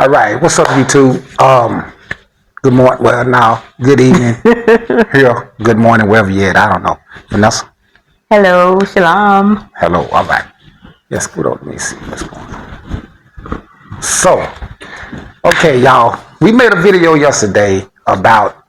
All right, what's up, YouTube? Good morning. Well, now, good evening. Here, good morning, wherever you're at. I don't know. Vanessa. Hello, shalom. Hello. All right. Let's go. Let me see what's going on. So, okay, y'all. We made a video yesterday about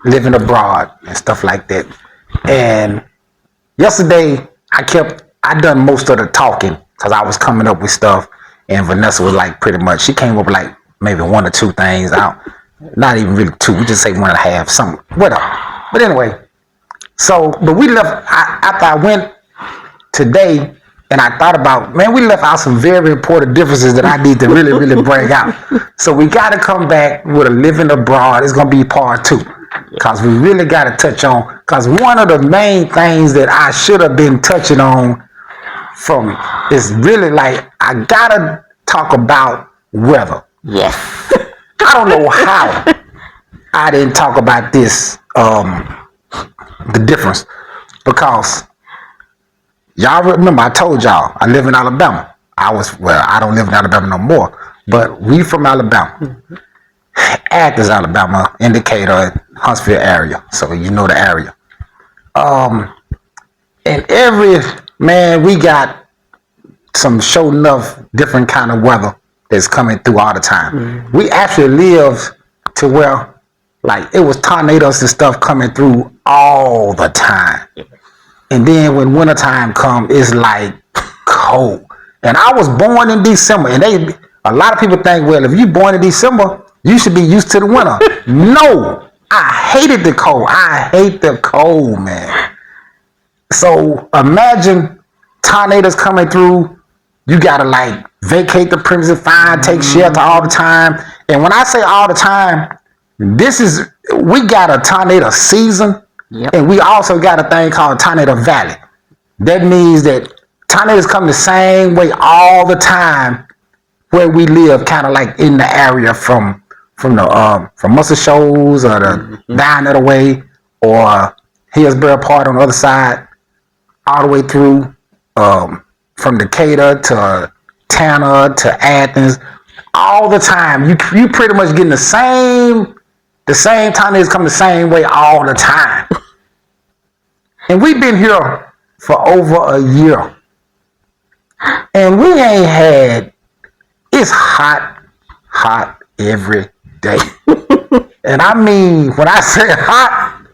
living abroad and stuff like that. And yesterday, I done most of the talking because I was coming up with stuff, and Vanessa was like pretty much. She came up with like maybe one or two things out. Not even really two. We just say one and a half. Something. Whatever. But anyway. So, but we left after I went today, and I thought about, man, we left out some very important differences that I need to really, really bring out. So we got to come back with a living abroad. It's going to be part 2. Because we really got to touch on, because one of the main things that I should have been touching on is really like, I got to talk about weather. Yes. I don't know how I didn't talk about this, the difference, because y'all remember I told y'all I live in Alabama. I don't live in Alabama no more, but we from Alabama. Athens, Alabama, Indicator, Huntsville area. So you know the area. And we got some sure enough different kind of weather that's coming through all the time. Mm-hmm. We actually lived to where like it was tornadoes and stuff coming through all the time. And then when wintertime come, it's like cold. And I was born in December, and a lot of people think, well, if you born in December, you should be used to the winter. No, I hated the cold. I hate the cold, man. So imagine tornadoes coming through. You gotta like vacate the premises, take shelter all the time. And when I say all the time, we got a tornado season. Yep. And we also got a thing called Tornado Valley. That means that tornadoes come the same way all the time where we live, kind of like in the area from Muscle Shoals or the down that way, or Hillsborough Park on the other side, all the way through from Decatur to Tanner to Athens, all the time. You pretty much getting the same tornadoes come the same way all the time. And we've been here for over a year. And we ain't had, it's hot every day. And I mean, when I say hot,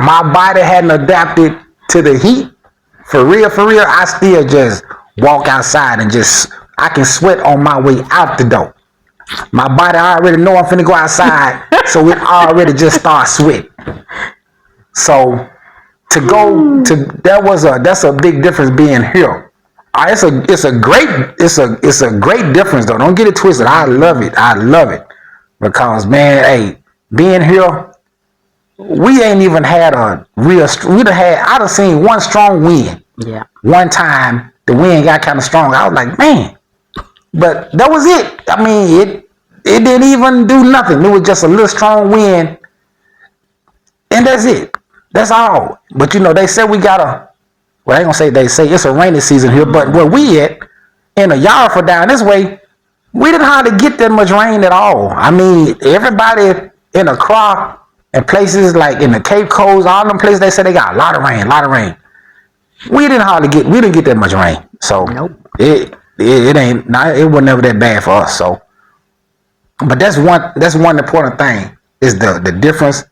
my body hadn't adapted to the heat. For real, I still just walk outside and I can sweat on my way out the door. My body already know I'm finna go outside, so it already just starts sweating. So that's a big difference being here. It's a great difference though. Don't get it twisted. I love it because man, hey, being here, we ain't even had I done seen one strong wind. Yeah. One time the wind got kind of strong. I was like, man, but that was it. I mean, it didn't even do nothing. It was just a little strong wind, and that's it. That's all. But they say we got well, I ain't gonna say they say it's a rainy season here, but where we at, in a yard for down this way, we didn't hardly get that much rain at all. I mean, everybody in a crop and places like in the Cape Coast, all them places, they say they got a lot of rain. We didn't get that much rain. So nope. It was never that bad for us. So, but that's one important thing is the difference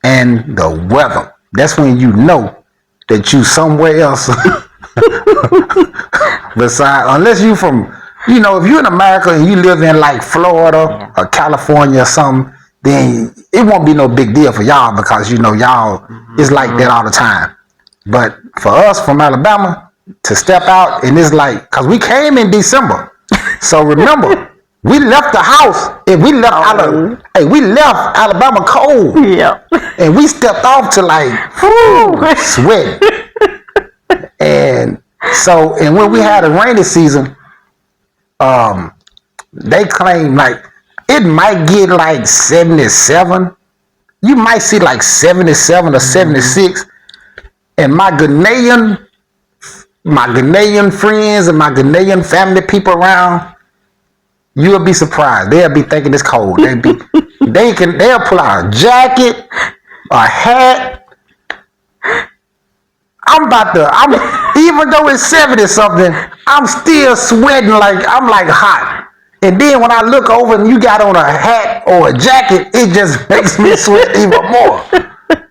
and the weather. That's when you know that you somewhere else besides, unless you from, if you're in America and you live in like Florida or California or something, then it won't be no big deal for y'all because y'all it's like that all the time. But for us from Alabama to step out, and it's like, because we came in December, so remember. We left the house and we left Alabama cold. Yeah. And we stepped off to like sweat. And when we had a rainy season, they claim like it might get like 77. You might see like 77 or 76. And my Ghanaian friends and my Ghanaian family people around, You'll be surprised. They'll be thinking it's cold. They'll pull out a jacket, a hat. Even though it's 70 something, I'm still sweating I'm like hot. And then when I look over and you got on a hat or a jacket, it just makes me sweat even more.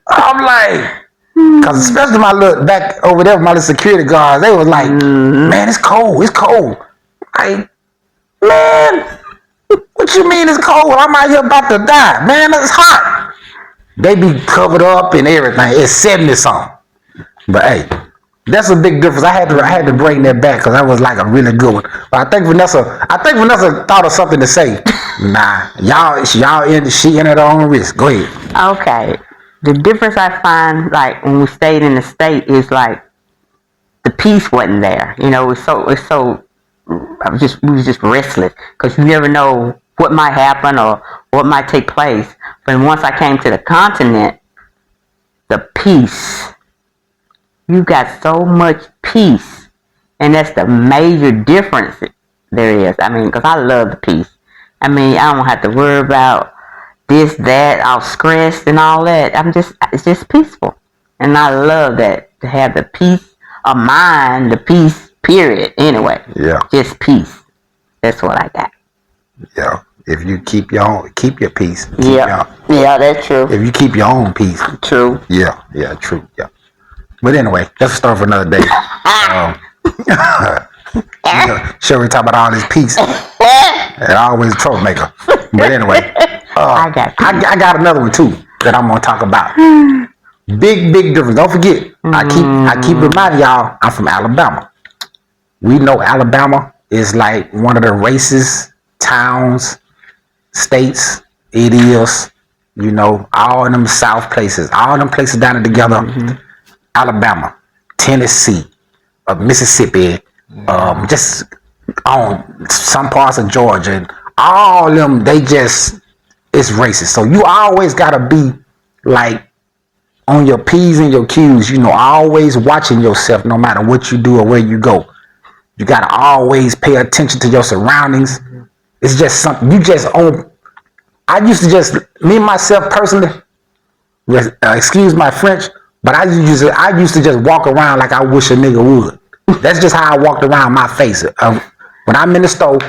I'm like, because especially my look back over there with my little security guards, they was like, man, it's cold. Man, what you mean it's cold? I'm out here about to die. Man, it's hot. They be covered up and everything. It's 70 something. But hey, that's a big difference. I had to bring that back because that was like a really good one. But I think Vanessa thought of something to say. Nah, she entered her own risk. Go ahead. Okay. The difference I find, like when we stayed in the state, is like the peace wasn't there. You know, we was just restless because you never know what might happen or what might take place. But once I came to the continent, the peace. You got so much peace, and that's the major difference there is. I mean, because I love the peace. I mean, I don't have to worry about this, that, all stressed and all that. It's just peaceful, and I love that, to have the peace of mind, the peace. Period. Anyway, yeah, just peace. That's what I got. Yeah, if you keep your peace. Yeah, that's true. If you keep your own peace. True. Yeah, true. Yeah. But anyway, that's a story for another day. Sure, we talk about all this peace. And always a troublemaker. But anyway, I got another one too that I'm gonna talk about. Big difference. Don't forget, I keep reminding y'all, I'm from Alabama. We know Alabama is like one of the racist towns, states. It is, all of them South places, all them places down there together. Mm-hmm. Alabama, Tennessee, Mississippi, just on some parts of Georgia, and all of them, it's racist. So you always gotta be like on your P's and your Q's, always watching yourself no matter what you do or where you go. You gotta always pay attention to your surroundings. It's just something you just own. I used to me myself personally, excuse my French, but I used to just walk around like I wish a nigga would. That's just how I walked around my face. When I'm in the store,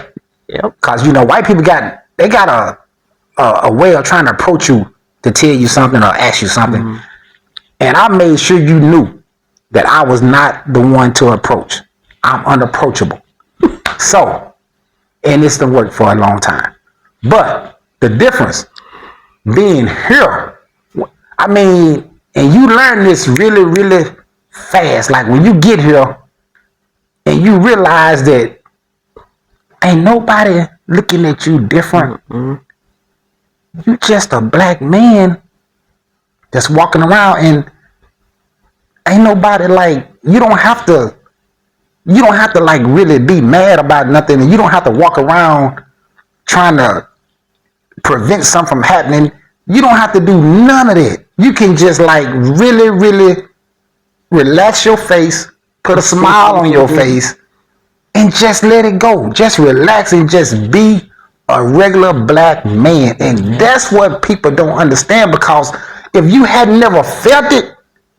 because white people got a way of trying to approach you to tell you something or ask you something, and I made sure you knew that I was not the one to approach. I'm unapproachable. So, and it's done worked for a long time. But the difference being here, I mean. And you learn this really, really fast. Like when you get here and you realize that ain't nobody looking at you different. Mm-hmm. You just a black man that's walking around, and ain't nobody you don't have to like really be mad about nothing, and you don't have to walk around trying to prevent something from happening. You don't have to do none of that. You can just really, really relax your face, put a smile on your face, and just let it go. Just relax and just be a regular black man. And that's what people don't understand, because if you had never felt it,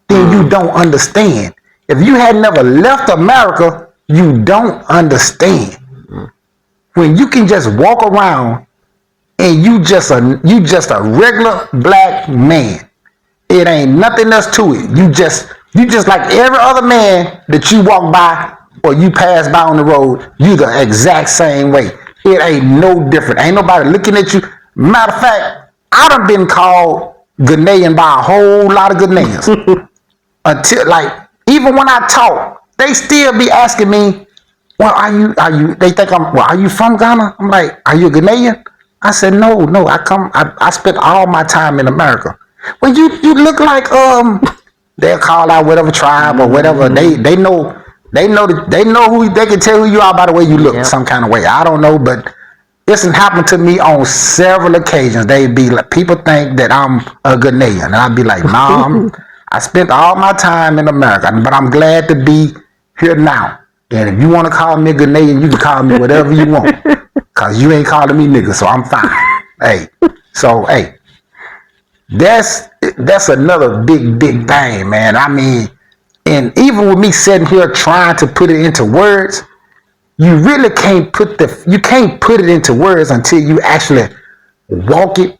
then you don't understand. If you had never left America, you don't understand. When you can just walk around and you just a regular black man. It ain't nothing else to it. You just like every other man that you walk by or you pass by on the road, you the exact same way. It ain't no different. Ain't nobody looking at you. Matter of fact, I done been called Ghanaian by a whole lot of Ghanaians. Until even when I talk, they still be asking me, well, are you, they think are you from Ghana? I'm like, are you a Ghanaian? I said, no, I spent all my time in America. Well, you look like they'll call out whatever tribe or whatever. They know who they can tell who you are by the way you look some kind of way. I don't know, but this has happened to me on several occasions. They be like, people think that I'm a Ghanaian, and I'd be like, no, I spent all my time in America, but I'm glad to be here now. And if you want to call me a Ghanaian, you can call me whatever you want. Cause you ain't calling me nigga, so I'm fine. Hey, so hey, that's another big thing, man. I mean, and even with me sitting here trying to put it into words, you really can't put it into words until you actually walk it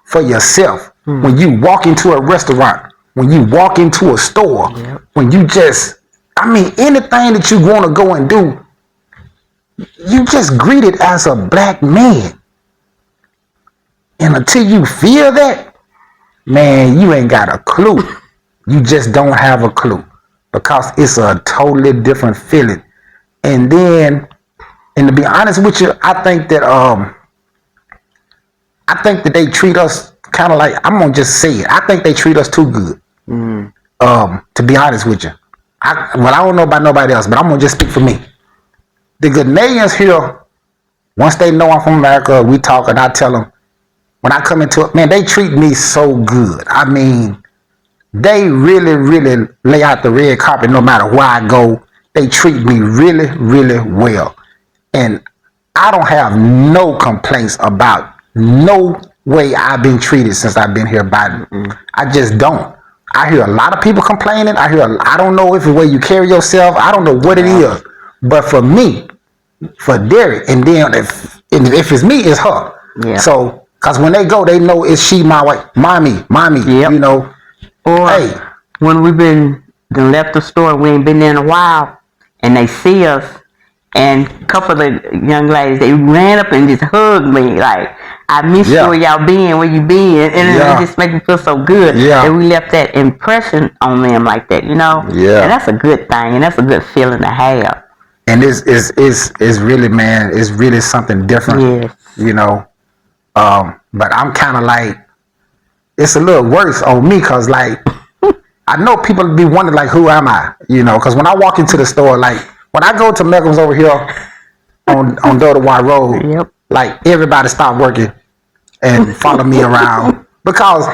for yourself. When you walk into a restaurant, when you walk into a store, when you just, I mean, anything that you want to go and do, you just greet it as a black man. And until you feel that, man, you ain't got a clue. You just don't have a clue because it's a totally different feeling. And then, and to be honest with you, I think that they treat us kind of like, I'm gonna just say it. I think they treat us too good. To be honest with you, I don't know about nobody else, but I'm gonna just speak for me. The Ghanaians here, once they know I'm from America, we talk and I tell them, when I come into it, man, they treat me so good. I mean, they really lay out the red carpet no matter where I go. They treat me really well. And I don't have no complaints about no way I've been treated since I've been here by them. I just don't. I hear a lot of people complaining. I don't know if it's the way you carry yourself. I don't know what it is. But for me, for Derek, and then if it's me, it's her. Yeah. So, because when they go, they know it's she, my wife, mommy, yep. you know. Or hey, when we've been left the store, we ain't been there in a while, and they see us, and a couple of the young ladies, they ran up and just hugged me, like, I miss you, where y'all been, where you been, and it just make me feel so good that we left that impression on them like that, you know? Yeah. And that's a good thing, and that's a good feeling to have. And it's really, man, it's really something different, you know? But I'm kind of like, it's a little worse on me because, like, I know people be wondering, like, who am I? You know, because when I walk into the store, like, when I go to Malcolm's over here on Dodowa Road, like, everybody stop working and follow me around because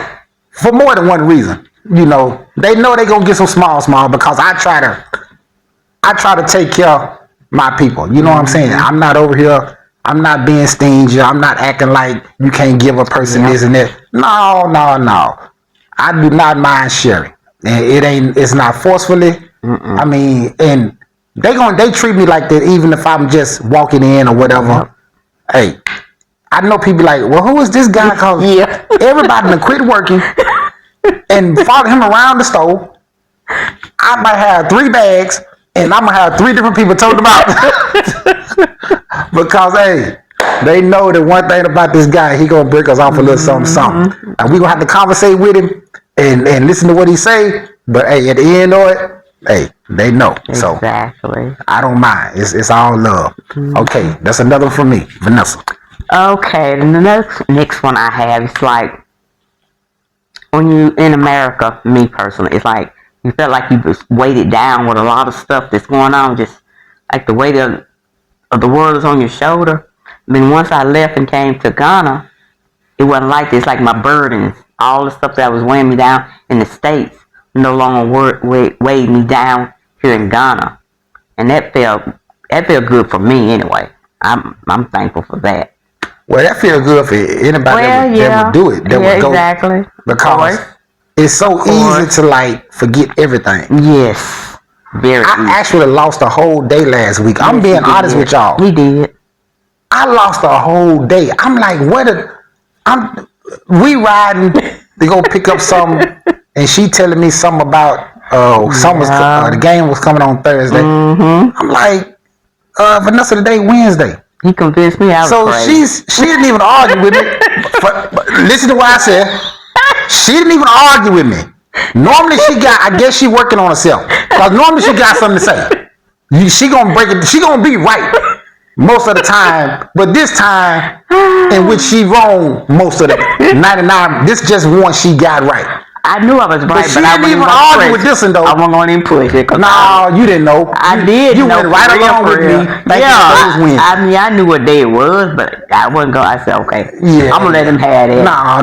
for more than one reason. You know, they know they gonna get some small because I try to take care of my people. You know what I'm saying? I'm not over here. I'm not being stingy. I'm not acting like you can't give a person this and that. No. I do not mind sharing. And it's not forcefully. I mean, and they treat me like that even if I'm just walking in or whatever. Hey, I know people like, well, who is this guy? Cause everybody done quit working and follow him around the store. I might have 3 bags and I'm gonna have 3 different people told about because hey, they know that one thing about this guy, he gonna break us off a little something. And we gonna have to conversate with him and listen to what he say. But hey, at the end of it, hey, they know. Exactly. So I don't mind. It's all love. Okay, that's another one from me, Vanessa. Okay, the next one I have is like when you in America, me personally, it's like you felt like you was weighted down with a lot of stuff that's going on, just like the weight of the world is on your shoulder. I mean, once I left and came to Ghana, it wasn't like this. Like my burdens, all the stuff that was weighing me down in the States, no longer weighed me down here in Ghana, and that felt good for me anyway. I'm thankful for that. Well, that feels good for anybody that would do it. That would go, exactly. Because it's so easy to like forget everything. Yes, very. I actually lost a whole day last week. Yes, I'm being honest with y'all. We did. I lost a whole day. I'm like, we riding to go pick up something, and she telling me something about the game was coming on Thursday. I'm like, Vanessa, today Wednesday. He convinced me I was crazy. She didn't even argue with me. But listen to what I said. She didn't even argue with me. Normally I guess she working on herself. Because normally she got something to say. She gonna break it. She gonna be right most of the time. But this time, in which she wrong most of the 99, this just one she got right. I knew I was right, but I didn't even argue with this one though. I wasn't going to even push it. No, you didn't know. I did. You went right along with me. I mean, I knew what day it was, but I wasn't going. I said, okay, I'm gonna let him have it. No.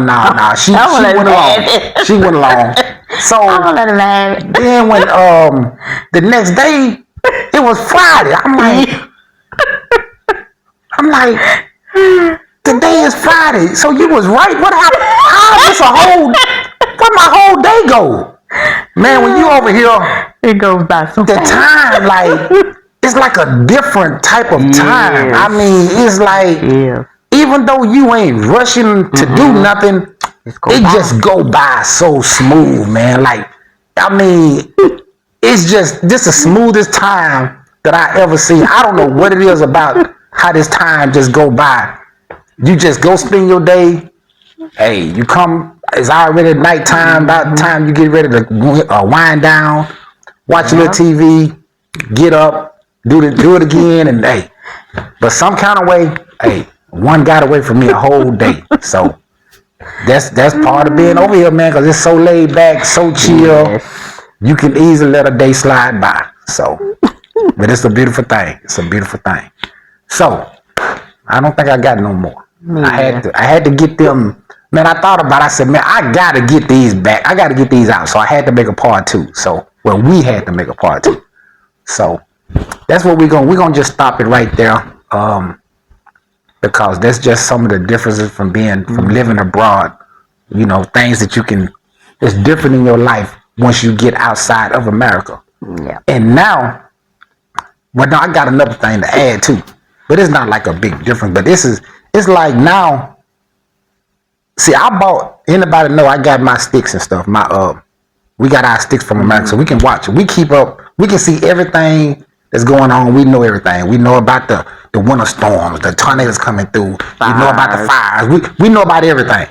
She went along. She went along. So I'm gonna let him have it. Then when the next day, it was Friday. I'm like, Today is Friday, so you was right. What happened? How is this a whole? Where my whole day go? Man, when you over here, it goes by so the fast. time like it's like a different type of time. I mean, it's like even though you ain't rushing to do nothing, it just go by so smooth, man. Like I mean, it's just this the smoothest time that I ever seen. I don't know what it is about how this time just go by. You just go spend your day. Hey, you come. It's already nighttime. About the time you get ready to wind down, watch a little TV, get up, do it again, and hey. But some kind of way, hey, one got away from me a whole day. So that's part of being over here, man. Because it's so laid back, so chill. You can easily let a day slide by. So, but it's a beautiful thing. It's a beautiful thing. So, I don't think I got no more. I had to get them. Man, I thought about it. I said, man, I got to get these back. I got to get these out. So I had to make a part 2. So, well, we had to make a part 2. So that's what we're going to just stop it right there. Because that's just some of the differences from living abroad. You know, things that it's different in your life once you get outside of America. Yeah. And now, well, no, I got another thing to add too. But it's not like a big difference. But it's like now, see, anybody know I got my sticks and stuff. We got our sticks from America, so we can watch it. We keep up. We can see everything that's going on. We know everything. We know about the winter storms, the tornadoes coming through. We know about the fires. We know about everything.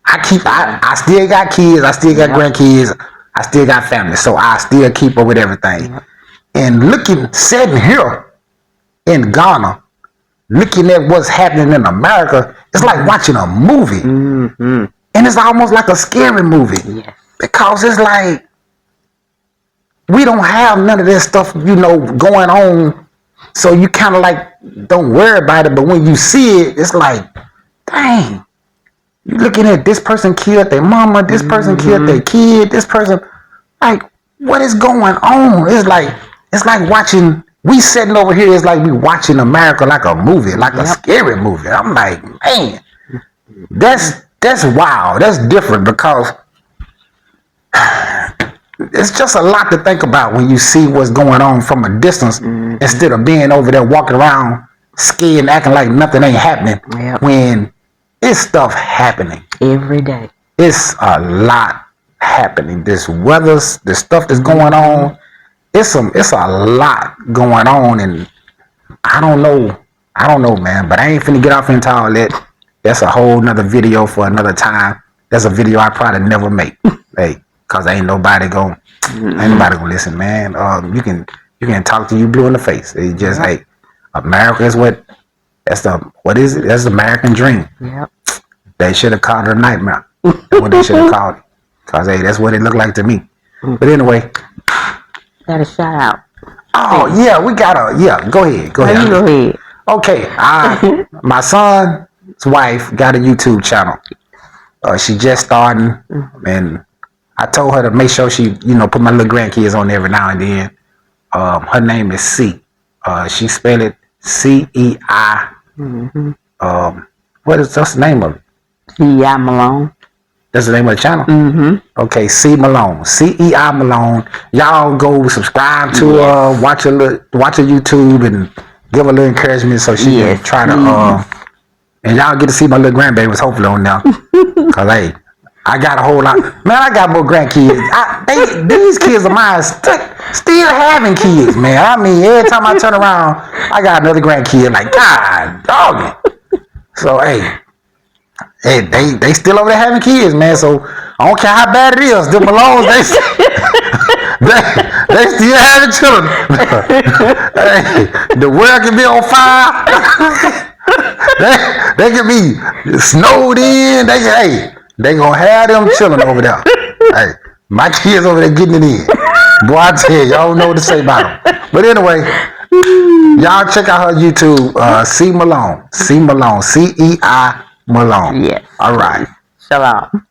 I still got kids. I still got grandkids. I still got family. So I still keep up with everything. And sitting here in Ghana, looking at what's happening in America, it's like watching a movie. And it's almost like a scary movie. Yes. Because it's like, we don't have none of this stuff, going on. So you kind of like, don't worry about it. But when you see it, it's like, dang. You're looking at this person killed their mama, this person killed their kid, this person, like, what is going on? It's like watching, we sitting over here, it's like we watching America like a movie, like a scary movie. I'm like, man, that's wild. That's different because it's just a lot to think about when you see what's going on from a distance instead of being over there walking around scared and acting like nothing ain't happening when it's stuff happening every day. It's a lot happening. This weather, the stuff that's going on, it's a lot going on, and I don't know, man. But I ain't finna get off into all that. That's a whole nother video for another time. That's a video I probably never make, hey, cause ain't nobody gonna listen, man. You can talk to you blue in the face. It's just hey, America is that's the American dream. Yep. They should have called it a nightmare. That's what they should have called it. Cause hey, that's what it looked like to me. But anyway. Got a shout out. Oh yeah, we gotta go ahead. Go ahead. Okay. My son's wife got a YouTube channel. She just starting, and I told her to make sure she, put my little grandkids on there every now and then. Her name is C. She spelled it CEI. What's the name of it? C.I. Malone. That's the name of the channel? Okay, C Malone. CEI Malone. Y'all go subscribe to her, watch her YouTube, and give her a little encouragement so she can try to, and y'all get to see my little grandbabies hopefully on there. Cause hey, I got a whole lot. Man, I got more grandkids. These kids of mine still having kids, man. I mean, every time I turn around, I got another grandkid. Like, God, dog. So hey, they still over there having kids, man. So I don't care how bad it is. The Malones, they still having children. Hey, the world can be on fire. they can be snowed in. They gonna have them children over there. Hey, my kids over there getting it in. Boy, I tell you, I don't know what to say about them. But anyway, y'all check out her YouTube, C Malone, CEI Malone. Yes. All right. Shalom.